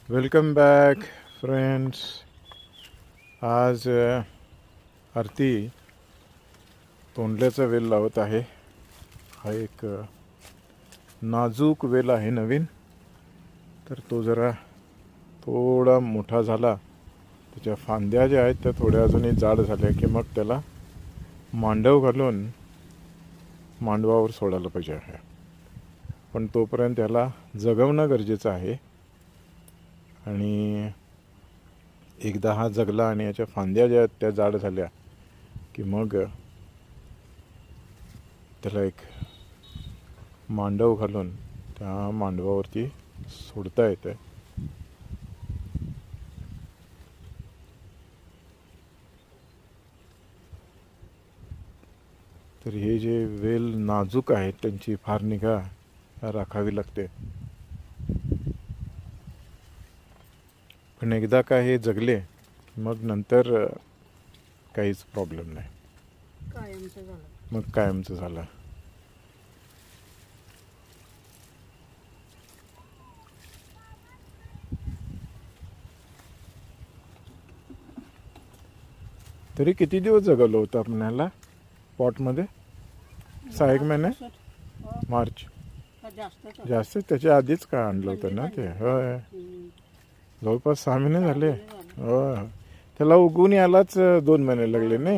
Welcome back friends. आज आरती तोंडल्याचा वेल लावत आहे. हा एक नाजूक वेल आहे नवीन. तर तो जरा थोडा मोठा झाला, त्याच्या फांद्या ज्या आहेत त्या थोड्या अजूनही जाड झाल्या की मग त्याला मांडव घालून मांडवावर सोडायला पाहिजे आहे. पण तोपर्यंत त्याला जगवणं गरजेचं आहे. आणि एकदा हा जगला आणि याच्या फांद्या ज्या आहेत त्या जाड झाल्या की मग त्याला एक मांडव घालून त्या मांडवावरती सोडता येतं. तर हे जे वेल नाजूक आहेत त्यांची फार निगा राखावी लागते. पण एकदा का हे जगले मग नंतर काहीच प्रॉब्लेम नाही, मग कायमचं झालं. तरी किती दिवस जगवलं होतं आपण ह्याला पॉटमध्ये? 6 महिने, मार्च जास्त त्याच्या आधीच का आणलं होतं ना ते. होय, जवळपास 6 महिने झाले. हो, त्याला उगवून यायलाच 2 महिने लागले ना,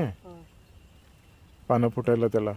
पानं फुटायला त्याला.